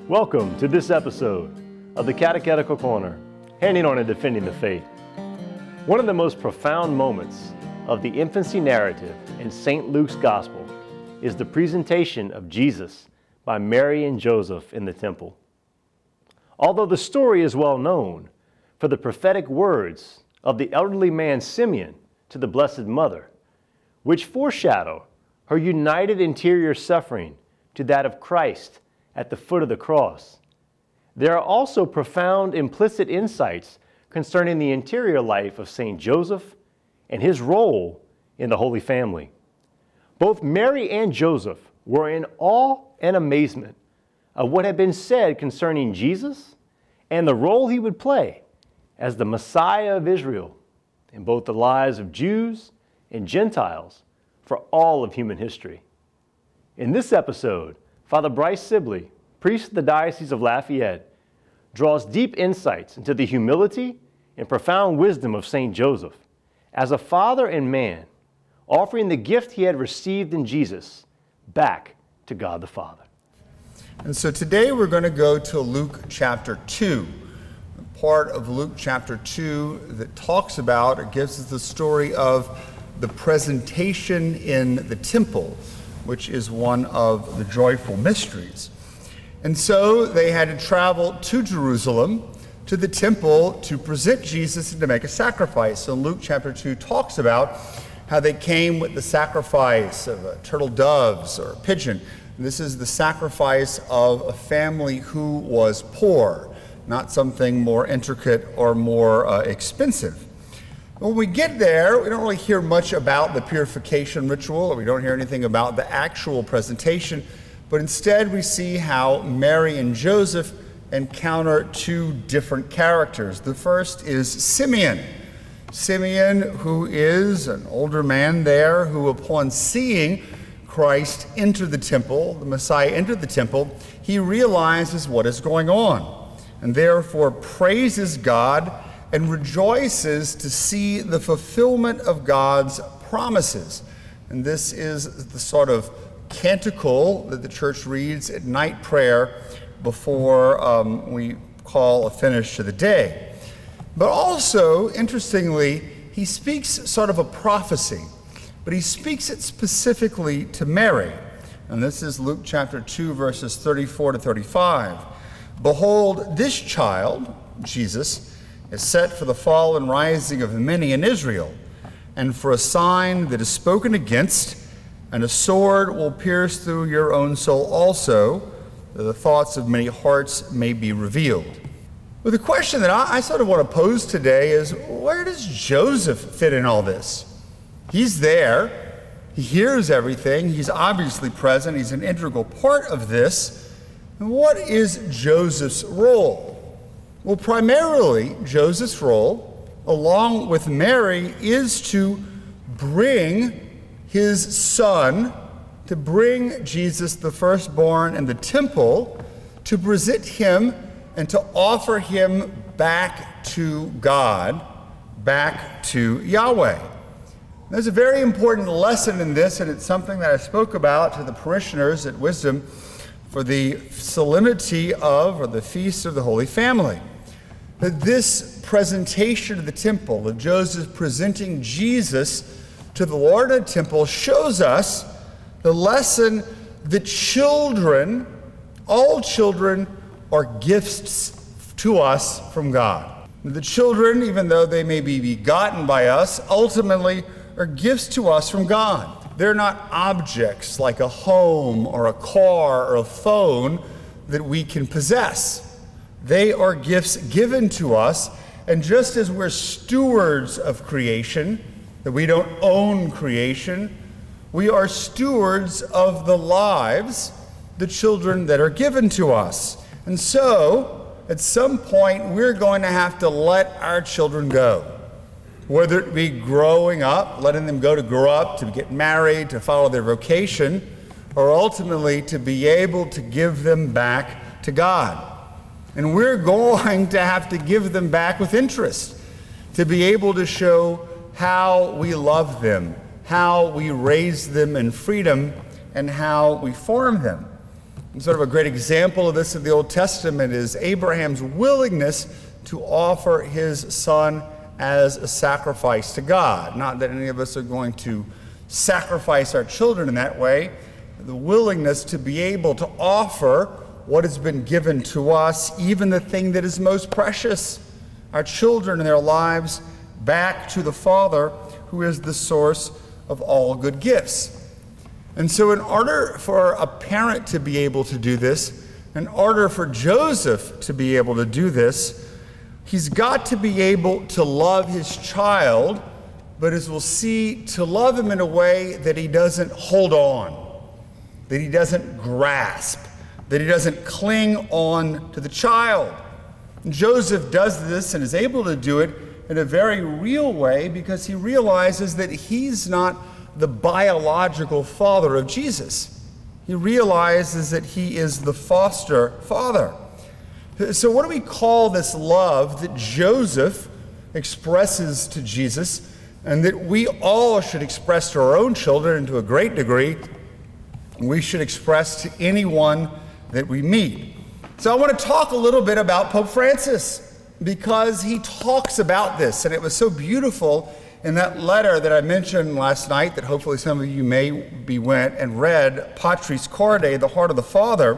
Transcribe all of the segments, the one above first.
Welcome to this episode of the Catechetical Corner, handing on and defending the faith. One of the most profound moments of the infancy narrative in St. Luke's Gospel is the presentation of Jesus by Mary and Joseph in the temple. Although the story is well known for the prophetic words of the elderly man Simeon to the Blessed Mother, which foreshadow her united interior suffering to that of Christ at the foot of the cross, there are also profound implicit insights concerning the interior life of St. Joseph and his role in the Holy Family. Both Mary and Joseph were in awe and amazement of what had been said concerning Jesus and the role he would play as the Messiah of Israel in both the lives of Jews and Gentiles for all of human history. In this episode, Father Bryce Sibley, priest of the Diocese of Lafayette, draws deep insights into the humility and profound wisdom of St. Joseph as a father and man, offering the gift he had received in Jesus back to God the Father. And so today we're going to go to Luke chapter 2, a part of Luke chapter 2 that talks about, or gives us the story of the presentation in the temple, which is one of the joyful mysteries. And so they had to travel to Jerusalem, to the temple, to present Jesus and to make a sacrifice. So Luke chapter 2 talks about how they came with the sacrifice of turtle doves or a pigeon. And this is the sacrifice of a family who was poor, not something more intricate or more expensive. When we get there, we don't really hear much about the purification ritual, or we don't hear anything about the actual presentation, but instead we see how Mary and Joseph encounter two different characters. The first is Simeon. Simeon, who is an older man there, who upon seeing Christ enter the temple, the Messiah enter the temple, he realizes what is going on, and therefore praises God and rejoices to see the fulfillment of God's promises. And this is the sort of canticle that the church reads at night prayer before we call a finish to the day. But also, interestingly, he speaks sort of a prophecy, but he speaks it specifically to Mary. And this is Luke chapter 2, verses 34 to 35. Behold, this child, Jesus, is set for the fall and rising of many in Israel, and for a sign that is spoken against, and a sword will pierce through your own soul also, that the thoughts of many hearts may be revealed. Well, the question that I sort of want to pose today is, where does Joseph fit in all this? He's there, he hears everything, he's obviously present, he's an integral part of this. And what is Joseph's role? Well, primarily, Joseph's role, along with Mary, is to bring his son, to bring Jesus, the firstborn, in the temple, to present him and to offer him back to God, back to Yahweh. There's a very important lesson in this, and it's something that I spoke about to the parishioners at Wisdom for the solemnity of, or the Feast of the Holy Family. That this presentation of the temple, of Joseph presenting Jesus to the Lord of the temple, shows us the lesson that children, all children, are gifts to us from God. The children, even though they may be begotten by us, ultimately are gifts to us from God. They're not objects like a home or a car or a phone that we can possess. They are gifts given to us, and just as we're stewards of creation, that we don't own creation, we are stewards of the lives, the children that are given to us. And so, at some point, we're going to have to let our children go. Whether it be growing up, letting them go to grow up, to get married, to follow their vocation, or ultimately to be able to give them back to God. And we're going to have to give them back with interest, to be able to show how we love them, how we raise them in freedom, and how we form them. And sort of a great example of this in the Old Testament is Abraham's willingness to offer his son as a sacrifice to God. Not that any of us are going to sacrifice our children in that way. The willingness to be able to offer what has been given to us, even the thing that is most precious, our children and their lives, back to the Father, who is the source of all good gifts. And so in order for a parent to be able to do this, in order for Joseph to be able to do this, he's got to be able to love his child, but as we'll see, to love him in a way that he doesn't hold on, that he doesn't grasp, that he doesn't cling on to the child. And Joseph does this and is able to do it in a very real way because he realizes that he's not the biological father of Jesus. He realizes that he is the foster father. So what do we call this love that Joseph expresses to Jesus and that we all should express to our own children and to a great degree we should express to anyone that we meet? So I want to talk a little bit about Pope Francis because he talks about this, and it was so beautiful in that letter that I mentioned last night that hopefully some of you went and read, Patris Corde, the Heart of the Father,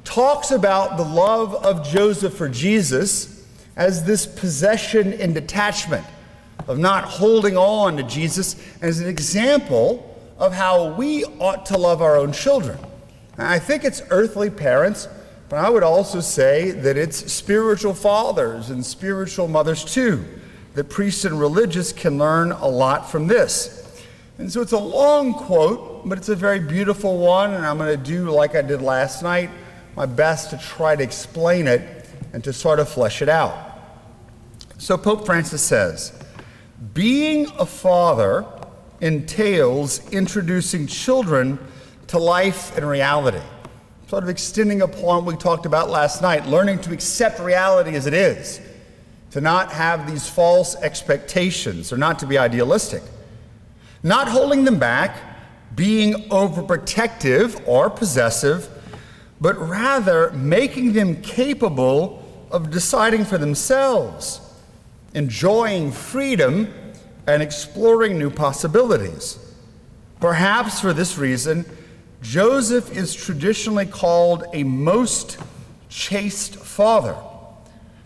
talks about the love of Joseph for Jesus as this possession and detachment of not holding on to Jesus as an example of how we ought to love our own children. And I think it's earthly parents, but I would also say that it's spiritual fathers and spiritual mothers too. That priests and religious can learn a lot from this. And so it's a long quote, but it's a very beautiful one, and I'm going to do, like I did last night, my best to try to explain it and to sort of flesh it out. So Pope Francis says, being a father entails introducing children to life and reality. Sort of extending upon what we talked about last night, learning to accept reality as it is, to not have these false expectations or not to be idealistic, not holding them back, being overprotective or possessive, but rather making them capable of deciding for themselves, enjoying freedom and exploring new possibilities. Perhaps for this reason, Joseph is traditionally called a most chaste father.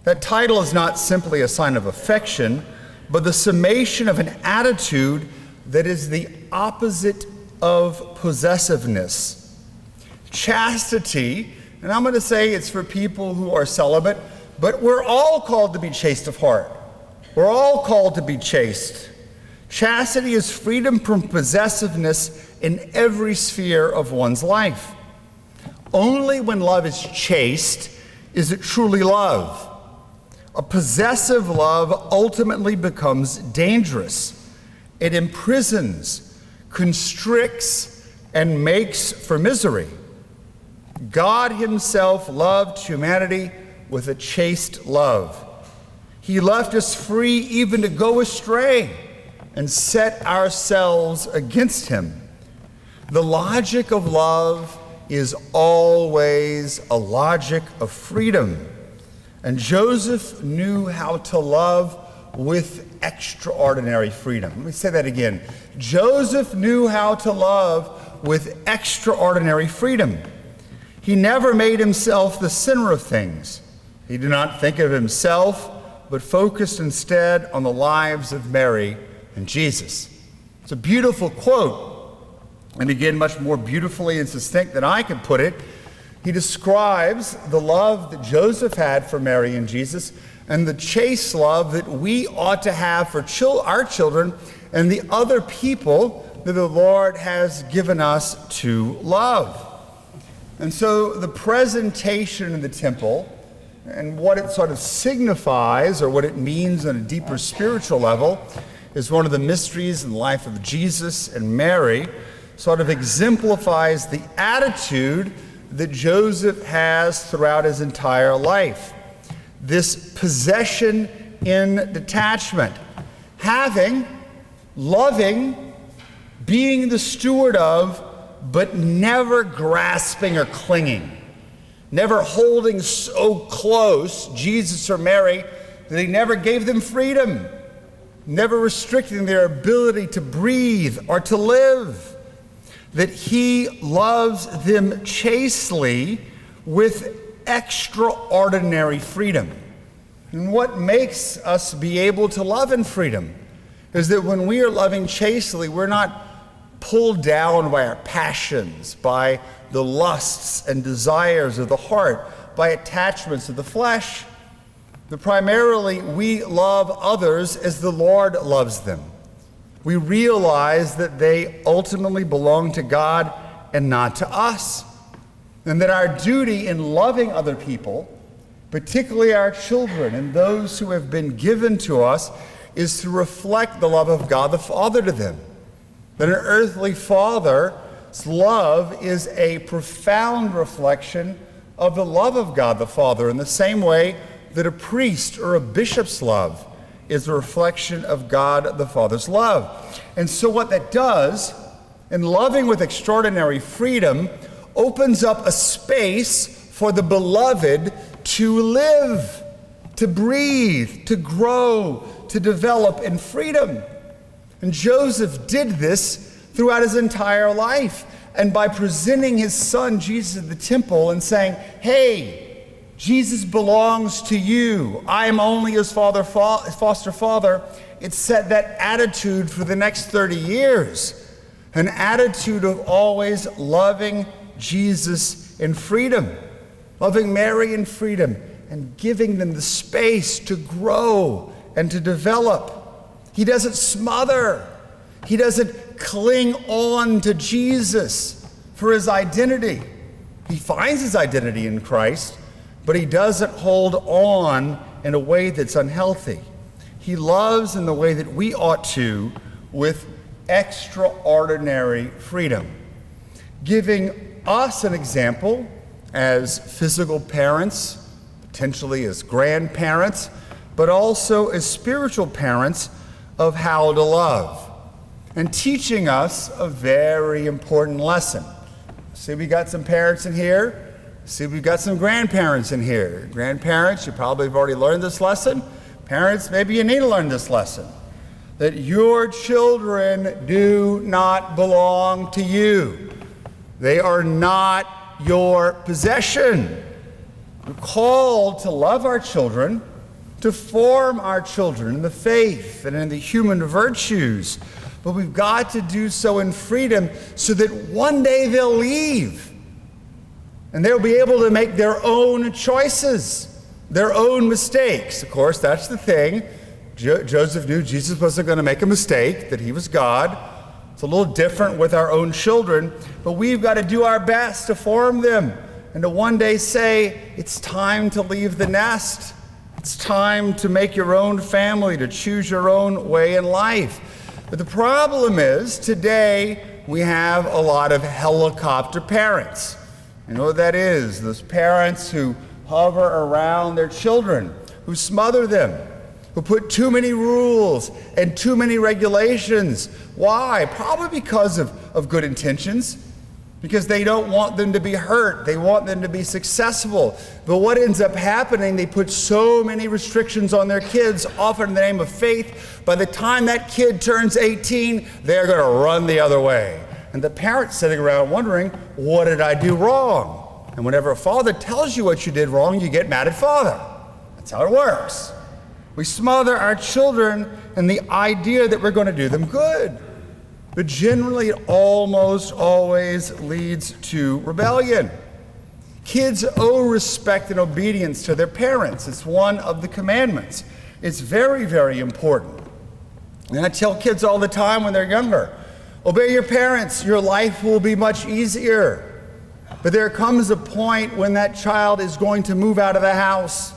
That title is not simply a sign of affection, but the summation of an attitude that is the opposite of possessiveness. Chastity, and I'm going to say it's for people who are celibate, but we're all called to be chaste of heart. We're all called to be chaste. Chastity is freedom from possessiveness in every sphere of one's life. Only when love is chaste is it truly love. A possessive love ultimately becomes dangerous. It imprisons, constricts, and makes for misery. God himself loved humanity with a chaste love. He left us free even to go astray and set ourselves against him. The logic of love is always a logic of freedom. And Joseph knew how to love with extraordinary freedom. Let me say that again. Joseph knew how to love with extraordinary freedom. He never made himself the center of things. He did not think of himself, but focused instead on the lives of Mary and Jesus. It's a beautiful quote. And again, much more beautifully and succinct than I can put it, he describes the love that Joseph had for Mary and Jesus and the chaste love that we ought to have for our children and the other people that the Lord has given us to love. And so the presentation in the temple and what it sort of signifies or what it means on a deeper spiritual level is one of the mysteries in the life of Jesus and Mary, sort of exemplifies the attitude that Joseph has throughout his entire life. This possession in detachment, having, loving, being the steward of, but never grasping or clinging, never holding so close, Jesus or Mary, that he never gave them freedom, never restricting their ability to breathe or to live, that he loves them chastely with extraordinary freedom. And what makes us be able to love in freedom is that when we are loving chastely, we're not pulled down by our passions, by the lusts and desires of the heart, by attachments of the flesh. But primarily, we love others as the Lord loves them. We realize that they ultimately belong to God and not to us, and that our duty in loving other people, particularly our children and those who have been given to us, is to reflect the love of God the Father to them. That an earthly father's love is a profound reflection of the love of God the Father, in the same way that a priest or a bishop's love is a reflection of God the Father's love. And so what that does, in loving with extraordinary freedom, opens up a space for the beloved to live, to breathe, to grow, to develop in freedom. And Joseph did this throughout his entire life. And by presenting his son Jesus at the temple and saying, hey, Jesus belongs to you, I am only his foster father, it set that attitude for the next 30 years. An attitude of always loving Jesus in freedom, loving Mary in freedom, and giving them the space to grow and to develop. He doesn't smother. He doesn't cling on to Jesus for his identity. He finds his identity in Christ, but he doesn't hold on in a way that's unhealthy. He loves in the way that we ought to, with extraordinary freedom, giving us an example as physical parents, potentially as grandparents, but also as spiritual parents of how to love, and teaching us a very important lesson. See, we got some parents in here. See, we've got some grandparents in here. Grandparents, you probably have already learned this lesson. Parents, maybe you need to learn this lesson, that your children do not belong to you. They are not your possession. We're called to love our children, to form our children in the faith and in the human virtues, but we've got to do so in freedom so that one day they'll leave and they'll be able to make their own choices, their own mistakes. Of course, that's the thing. Joseph knew Jesus wasn't going to make a mistake, that he was God. It's a little different with our own children, but we've got to do our best to form them and to one day say, it's time to leave the nest. It's time to make your own family, to choose your own way in life. But the problem is, today we have a lot of helicopter parents. You know what that is? Those parents who hover around their children, who smother them, who put too many rules and too many regulations. Why? Probably because of good intentions, because they don't want them to be hurt. They want them to be successful. But what ends up happening, they put so many restrictions on their kids, often in the name of faith. By the time that kid turns 18, they're going to run the other way. And the parent's sitting around wondering, what did I do wrong? And whenever a father tells you what you did wrong, you get mad at father. That's how it works. We smother our children in the idea that we're going to do them good. But generally, it almost always leads to rebellion. Kids owe respect and obedience to their parents. It's one of the commandments. It's very, very important. And I tell kids all the time when they're younger, obey your parents, your life will be much easier. But there comes a point when that child is going to move out of the house.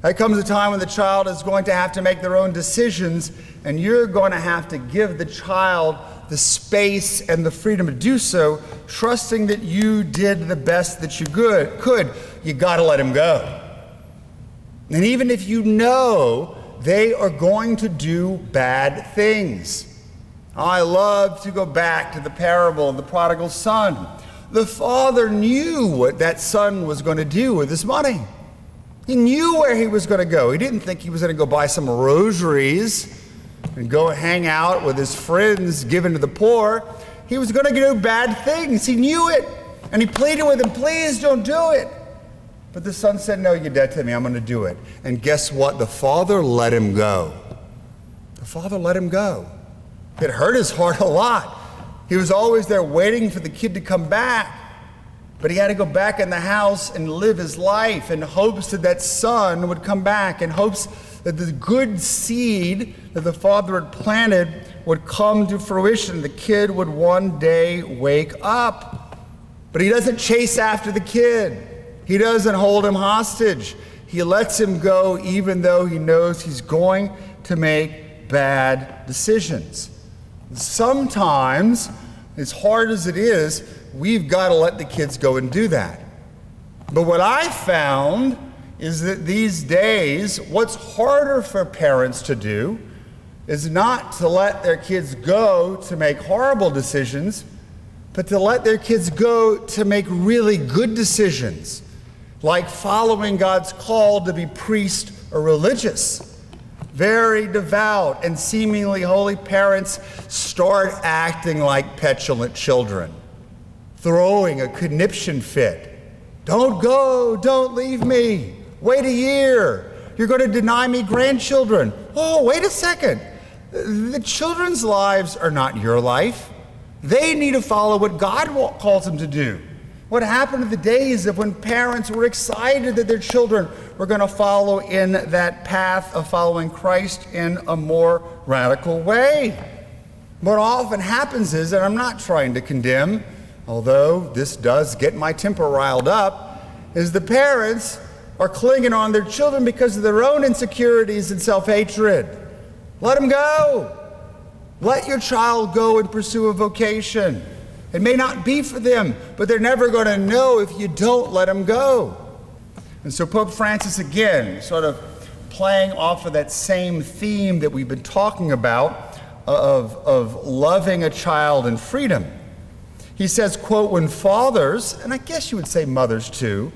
There comes a time when the child is going to have to make their own decisions, and you're going to have to give the child the space and the freedom to do so, trusting that you did the best that you could. You got to let him go. And even if you know they are going to do bad things, I love to go back to the parable of the prodigal son. The father knew what that son was going to do with his money. He knew where he was going to go. He didn't think he was going to go buy some rosaries and go hang out with his friends given to the poor. He was going to do bad things. He knew it. And he pleaded with him, please don't do it. But the son said, no, you're dead to me. I'm going to do it. And guess what? The father let him go. The father let him go. It hurt his heart a lot. He was always there waiting for the kid to come back. But he had to go back in the house and live his life in hopes that that son would come back, in hopes that the good seed that the father had planted would come to fruition. The kid would one day wake up. But he doesn't chase after the kid. He doesn't hold him hostage. He lets him go even though he knows he's going to make bad decisions. Sometimes, as hard as it is, we've got to let the kids go and do that. But what I found is that these days, what's harder for parents to do is not to let their kids go to make horrible decisions, but to let their kids go to make really good decisions, like following God's call to be priest or religious. Very devout and seemingly holy parents start acting like petulant children, throwing a conniption fit. Don't go, don't leave me. Wait a year. You're going to deny me grandchildren. Oh, wait a second. The children's lives are not your life. They need to follow what God calls them to do. What happened to the days of when parents were excited that their children were going to follow in that path of following Christ in a more radical way? What often happens is, and I'm not trying to condemn, although this does get my temper riled up, is the parents are clinging on their children because of their own insecurities and self-hatred. Let them go. Let your child go and pursue a vocation. It may not be for them, but they're never going to know if you don't let them go. And so Pope Francis, again, sort of playing off of that same theme that we've been talking about of loving a child in freedom. He says, quote, when fathers, and I guess you would say mothers too,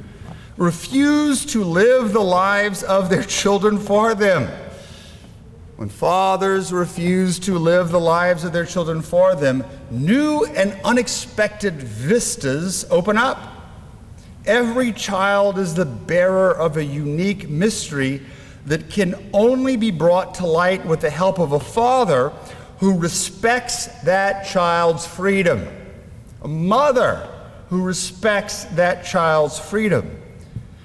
refuse to live the lives of their children for them. When fathers refuse to live the lives of their children for them, new and unexpected vistas open up. Every child is the bearer of a unique mystery that can only be brought to light with the help of a father who respects that child's freedom. A mother who respects that child's freedom.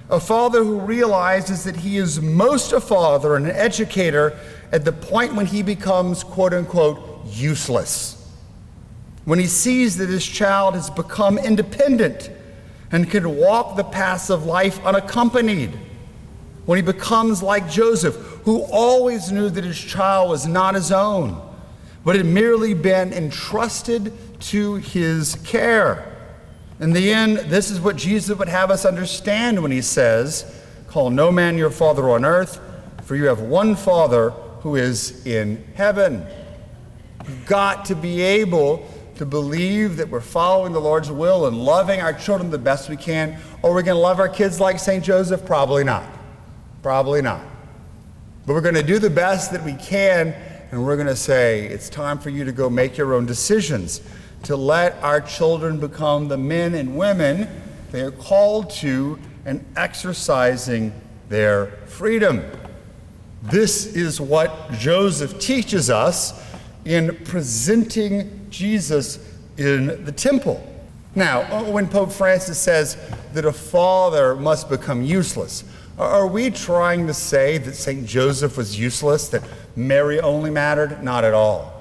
A father who realizes that he is most a father and an educator at the point when he becomes, quote unquote, useless. When he sees that his child has become independent and can walk the paths of life unaccompanied. When he becomes like Joseph, who always knew that his child was not his own, but had merely been entrusted to his care. In the end, this is what Jesus would have us understand when he says, call no man your father on earth, for you have one Father who is in heaven. We've got to be able to believe that we're following the Lord's will and loving our children the best we can. Or we're going to love our kids like St. Joseph? Probably not. Probably not. But we're going to do the best that we can, and we're going to say, it's time for you to go make your own decisions, to let our children become the men and women they are called to and exercising their freedom. This is what Joseph teaches us in presenting Jesus in the temple. Now, when Pope Francis says that a father must become useless, are we trying to say that St. Joseph was useless, that Mary only mattered? Not at all.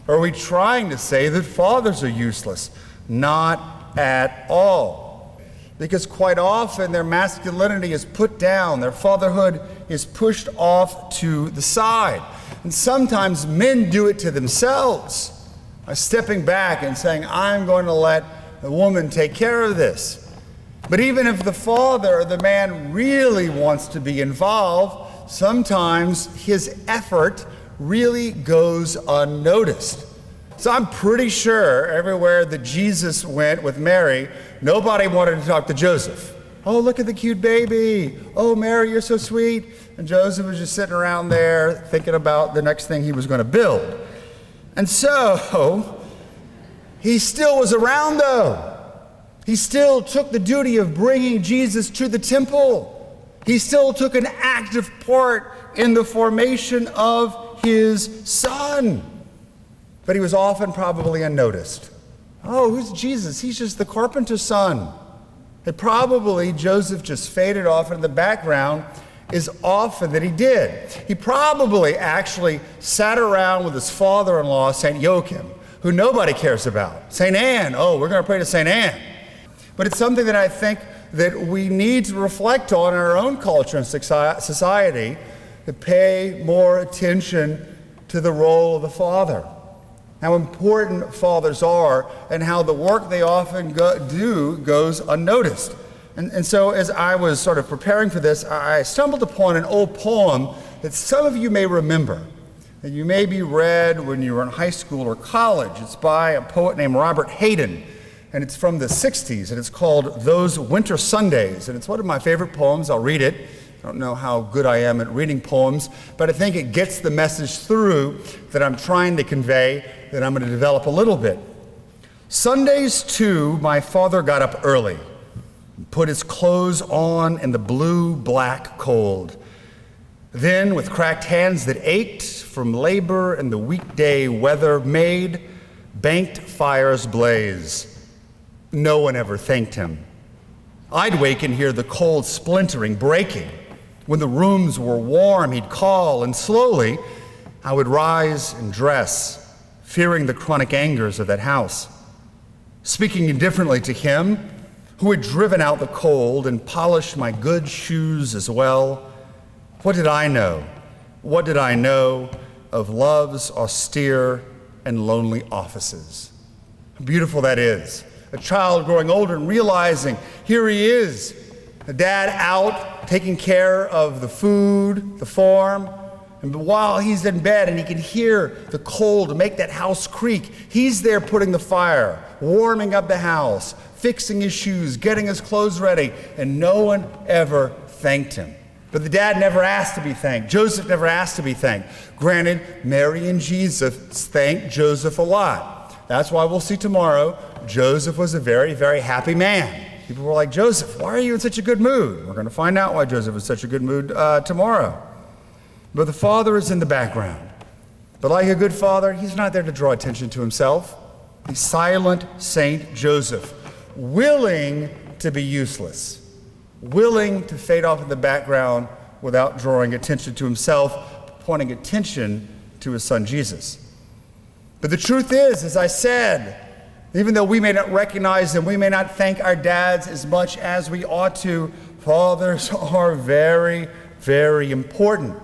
Are we trying to say that fathers are useless? Not at all. Because quite often their masculinity is put down, their fatherhood is pushed off to the side. And sometimes men do it to themselves by stepping back and saying, I'm going to let the woman take care of this. But even if the father or the man really wants to be involved, sometimes his effort really goes unnoticed. So I'm pretty sure everywhere that Jesus went with Mary, nobody wanted to talk to Joseph. Oh, look at the cute baby. Oh, Mary, you're so sweet. And Joseph was just sitting around there thinking about the next thing he was going to build. And so he still was around, though. He still took the duty of bringing Jesus to the temple. He still took an active part in the formation of his son. But he was often probably unnoticed. Oh, who's Jesus? He's just the carpenter's son. And probably Joseph just faded off in the background as often that he did. He probably actually sat around with his father-in-law, St. Joachim, who nobody cares about. St. Anne, oh, we're going to pray to St. Anne. But it's something that I think that we need to reflect on in our own culture and society, to pay more attention to the role of the father, how important fathers are, and how the work they often do goes unnoticed. And so as I was sort of preparing for this, I stumbled upon an old poem that some of you may remember, that you maybe read when you were in high school or college. It's by a poet named Robert Hayden, and it's from the 60s, and it's called Those Winter Sundays, and it's one of my favorite poems. I'll read it. I don't know how good I am at reading poems, but I think it gets the message through that I'm trying to convey, that I'm going to develop a little bit. Sundays, too, my father got up early, put his clothes on in the blue-black cold. Then, with cracked hands that ached from labor and the weekday weather, made banked fires blaze. No one ever thanked him. I'd wake and hear the cold splintering, breaking. When the rooms were warm, he'd call, and slowly I would rise and dress, fearing the chronic angers of that house. Speaking indifferently to him, who had driven out the cold and polished my good shoes as well, what did I know? What did I know of love's austere and lonely offices? How beautiful that is. A child growing older and realizing, here he is, a dad out taking care of the food, the farm, and while he's in bed and he can hear the cold make that house creak, he's there putting the fire, warming up the house, fixing his shoes, getting his clothes ready, and no one ever thanked him. But the dad never asked to be thanked. Joseph never asked to be thanked. Granted, Mary and Jesus thanked Joseph a lot. That's why we'll see tomorrow, Joseph was a very, very happy man. People were like, Joseph, why are you in such a good mood? We're going to find out why Joseph was in such a good mood tomorrow. But the father is in the background. But like a good father, he's not there to draw attention to himself. The silent Saint Joseph, willing to be useless, willing to fade off in the background without drawing attention to himself, pointing attention to his son Jesus. But the truth is, as I said, even though we may not recognize them, we may not thank our dads as much as we ought to, fathers are very, very important.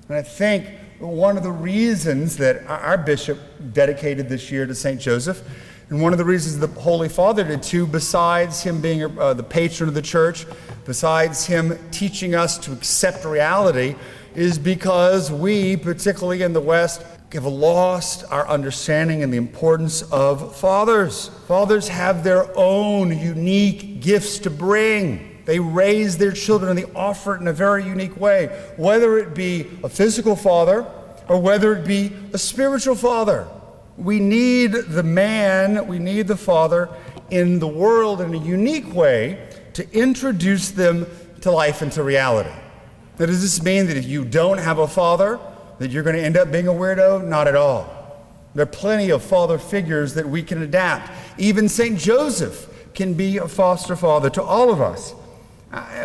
And I think one of the reasons that our bishop dedicated this year to St. Joseph, and one of the reasons the Holy Father did too, besides him being the patron of the church, besides him teaching us to accept reality, is because we, particularly in the West, have lost our understanding and the importance of fathers. Fathers have their own unique gifts to bring. They raise their children and they offer it in a very unique way, whether it be a physical father or whether it be a spiritual father. We need the man, we need the father in the world in a unique way to introduce them to life and to reality. Now, does this mean that if you don't have a father, that you're going to end up being a weirdo? Not at all. There are plenty of father figures that we can adapt. Even St. Joseph can be a foster father to all of us.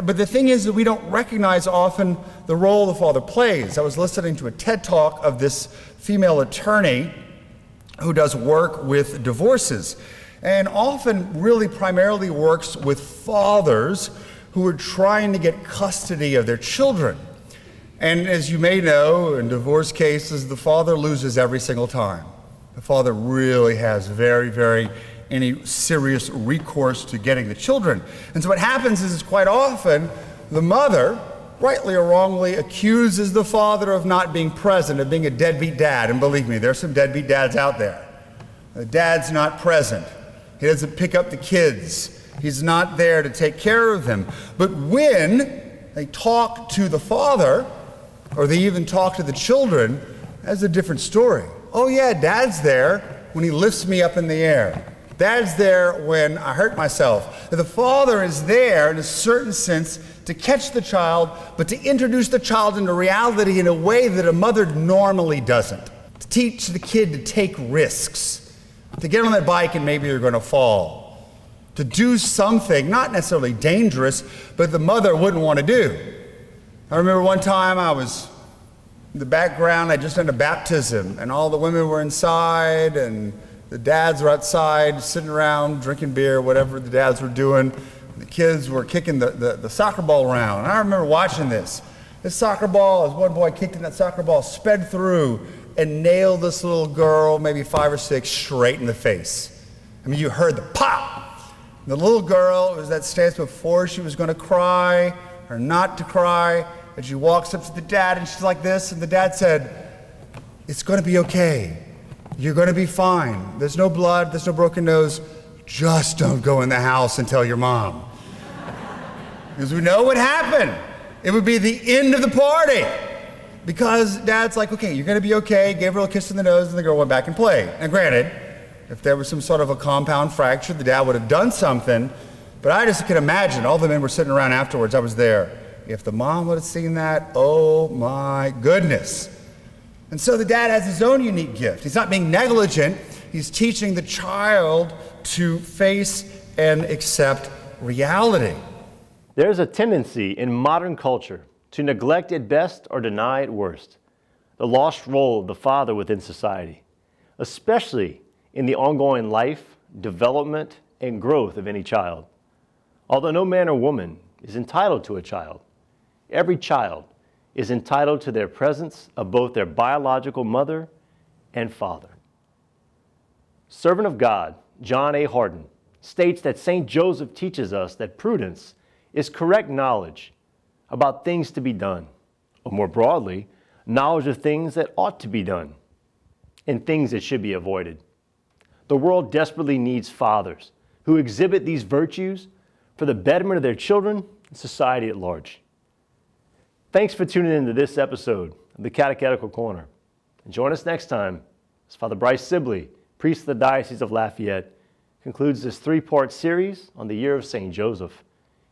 But the thing is that we don't recognize often the role the father plays. I was listening to a TED Talk of this female attorney who does work with divorces, and often really primarily works with fathers who are trying to get custody of their children. And as you may know, in divorce cases, the father loses every single time. The father really has very any serious recourse to getting the children. And so what happens is quite often the mother, rightly or wrongly, accuses the father of not being present, of being a deadbeat dad. And believe me, there's some deadbeat dads out there. The dad's not present. He doesn't pick up the kids. He's not there to take care of them. But when they talk to the father, or they even talk to the children, that's a different story. Oh yeah, dad's there when he lifts me up in the air. Dad's there when I hurt myself. The father is there in a certain sense to catch the child, but to introduce the child into reality in a way that a mother normally doesn't. To teach the kid to take risks, to get on that bike and maybe you're going to fall, to do something, not necessarily dangerous, but the mother wouldn't want to do. I remember one time I was in the background, I just done a baptism, and all the women were inside, and the dads were outside sitting around drinking beer, whatever the dads were doing. The kids were kicking the soccer ball around. And I remember watching this. This soccer ball, as one boy kicked in, that soccer ball sped through and nailed this little girl, maybe 5 or 6, straight in the face. I mean, you heard the pop. The little girl was that stance before she was going to cry or not to cry, and she walks up to the dad and she's like this, and the dad said, "It's going to be okay. You're going to be fine. There's no blood, there's no broken nose. Just don't go in the house and tell your mom." Because we know what happened. It would be the end of the party. Because dad's like, "Okay, you're going to be okay," gave her a kiss in the nose, and the girl went back and played. Now granted, if there was some sort of a compound fracture, the dad would have done something, but I just can imagine, all the men were sitting around afterwards, I was there. If the mom would have seen that, oh my goodness. And so the dad has his own unique gift. He's not being negligent. He's teaching the child to face and accept reality. There's a tendency in modern culture to neglect at best or deny at worst the lost role of the father within society, especially in the ongoing life, development, and growth of any child. Although no man or woman is entitled to a child, every child is entitled to their presence of both their biological mother and father. Servant of God, John A. Hardin, states that St. Joseph teaches us that prudence is correct knowledge about things to be done, or more broadly, knowledge of things that ought to be done and things that should be avoided. The world desperately needs fathers who exhibit these virtues for the betterment of their children and society at large. Thanks for tuning in to this episode of the Catechetical Corner. And join us next time as Father Bryce Sibley, priest of the Diocese of Lafayette, concludes this 3-part series on the year of St. Joseph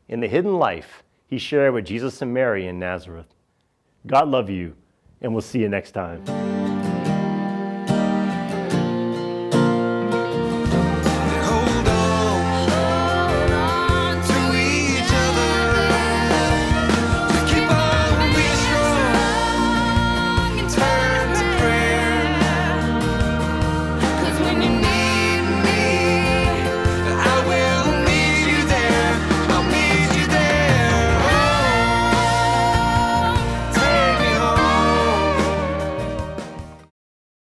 in the hidden life he shared with Jesus and Mary in Nazareth. God love you, and we'll see you next time.